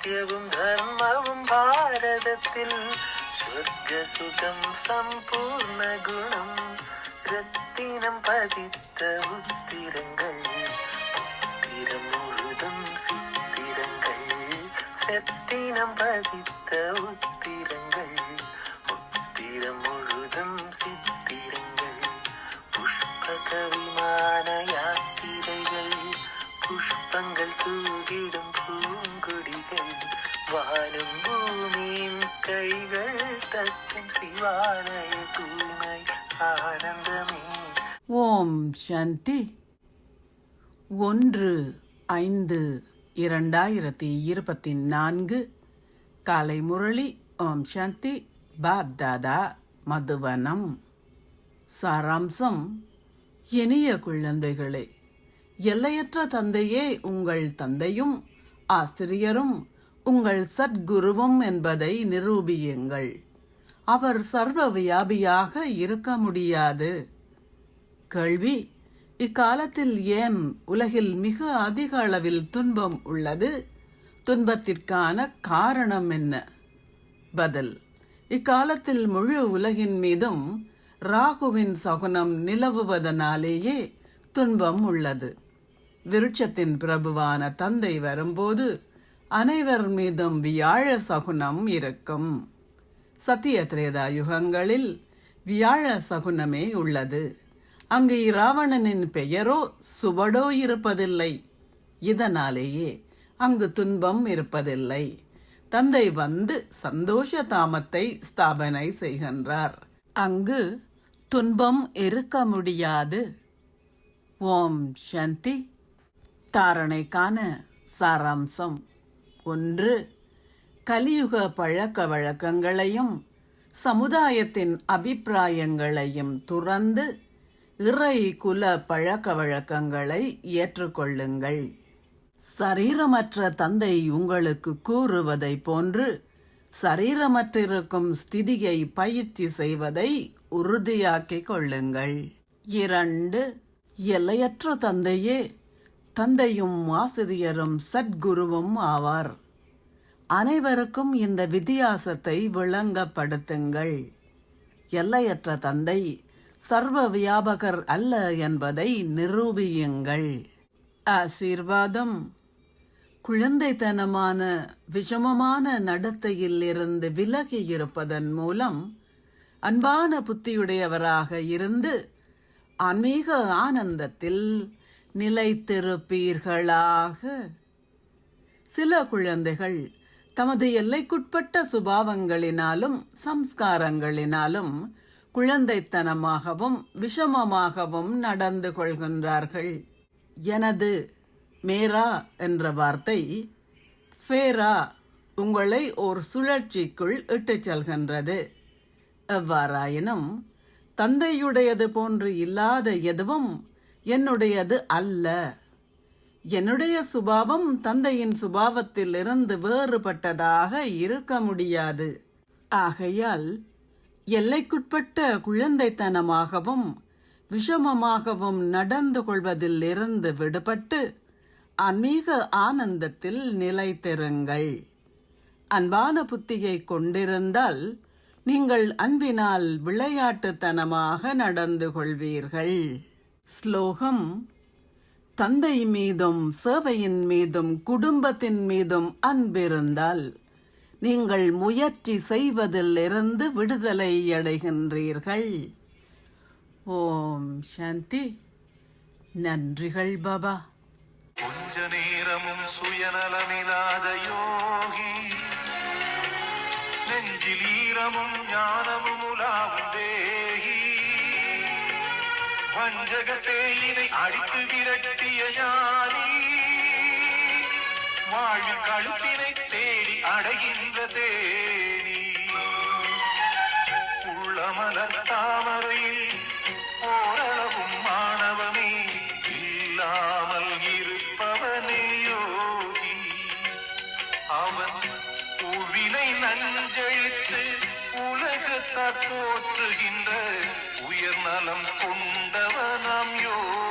சத்தியவும் தர்மவும் பாரதத்தில் சொர்க்க சுகம் சம்பூர்ண குணம் ரத்தினம் பதித்த உத்திரங்கள் உத்திரம் முழுதும் சித்திரங்கள் ரத்தினம் பதித்த உத்திரங்கள் உத்திரம் முழுதும் சித்திரங்கள் புஷ்பக விமான யாத்திரைகள் புஷ்பங்கள் தூகிடும் பூங்குடிகள் வானும் பூமியும் கைகள் தட்டும் சிவாலய தூய்மை ஆனந்தமே. ஓம் சாந்தி. 1/5/2024 காலை முரளி. ஓம் சாந்தி. பாப் தாதா மதுவனம். சாராம்சம். இனிய குழந்தைகளே, எல்லையற்ற தந்தையே உங்கள் தந்தையும் ஆசிரியரும் உங்கள் சத்குருவும் என்பதை நிரூபியுங்கள். அவர் சர்வ வியாபியாக இருக்க முடியாது. கேள்வி: இக்காலத்தில் ஏன் உலகில் மிக அதிக அளவில் துன்பம் உள்ளது? துன்பத்திற்கான காரணம் என்ன? பதில்: இக்காலத்தில் முழு உலகின் மீதும் ராகுவின் சகுனம் நிலவுவதனாலேயே துன்பம் உள்ளது. விருட்சத்தின் பிரபுவான தந்தை வரும்போது அனைவர் மீதும் வியாழ சகுனம் இருக்கும். சத்திய திரேதா யுகங்களில் வியாழ சகுனமே உள்ளது. அங்கு இராவணனின் பெயரோ சுவடோ இருப்பதில்லை. இதனாலேயே அங்கு துன்பம் இருப்பதில்லை. தந்தை வந்து சந்தோஷ தாமத்தை ஸ்தாபனை செய்கின்றார். அங்கு துன்பம் இருக்க முடியாது. ஓம் சாந்தி. தாரணைக்கான சாராம்சம். 1. கலியுக பழக்க வழக்கங்களையும் சமுதாயத்தின் அபிப்பிராயங்களையும் துறந்து இறை குல பழக்க வழக்கங்களை ஏற்றுக்கொள்ளுங்கள். சரீரமற்ற தந்தை உங்களுக்கு கூறுவதை போன்று சரீரமற்றிருக்கும் ஸ்திதியை பயிற்சி செய்வதை உறுதியாக்கிக் கொள்ளுங்கள். 2. எல்லையற்ற தந்தையே தந்தையும் ஆசிரியரும் சத்குருவும் ஆவார். அனைவருக்கும் இந்த வித்தியாசத்தை விளங்கப்படுத்துங்கள். எல்லையற்ற தந்தை சர்வ வியாபகர் அல்ல என்பதை நிரூபியுங்கள். ஆசீர்வாதம். குழந்தைத்தனமான விஷமமான நடத்தையில் இருந்து விலகி இருப்பதன் மூலம் அன்பான புத்தியுடையவராக இருந்து ஆன்மீக ஆனந்தத்தில் நிலைத்திருப்பீர்களாக. சில குழந்தைகள் தமது எல்லைக்குட்பட்ட சுபாவங்களினாலும் சம்ஸ்காரங்களினாலும் குழந்தைத்தனமாகவும் விஷமமாகவும் நடந்து கொள்கின்றார்கள். எனது மேரா என்ற வார்த்தை ஃபேரா உங்களை ஒரு சுழற்சிக்குள் இட்டுச் செல்கின்றது. எவ்வாறாயினும் தந்தையுடையது போன்று இல்லாத எதுவும் என்னுடையது அல்ல. என்னுடைய சுபாவம் தந்தையின் சுபாவத்தில் இருந்து வேறுபட்டதாக இருக்க முடியாது. ஆகையால் எல்லைக்குட்பட்ட குழந்தைத்தனமாகவும் விஷமமாகவும் நடந்து கொள்வதில் இருந்து விடுபட்டு ஆன்மீக ஆனந்தத்தில் நிலைத்திருங்கள். அன்பான புத்தியை கொண்டிருந்தால் நீங்கள் அன்பினால் விளையாட்டுத்தனமாக நடந்து கொள்வீர்கள். ஸ்லோகம். தந்தை மீதும் சேவையின் மீதும் குடும்பத்தின் மீதும் அன்பிருந்தால் நீங்கள் முயற்சி செய்வதில் இருந்து விடுதலை அடைகின்றீர்கள். ஓம் சாந்தி. நன்றிகள் பாபா. கொஞ்ச நேரமும் சுயநலமில்லாத யோகி, நெஞ்சில் ஈரமும் ஞானமும் உலாவும் தேகி, வஞ்சகத்தேயினை அடித்து விரட்டிய ஞானி, வாழ்வில் கழுத்தினை தேடி அடைகின்ற தேனி, உள்ளமலர் தாமரையில் ஓரளவும் மாணவமே இல்லாமல் இருப்பவனே யோகி. அவன் உவினை நஞ்சழித்து உலகத்தார் போற்றுகின்ற உயர்நலம் கொண்டவனாம் யோகி.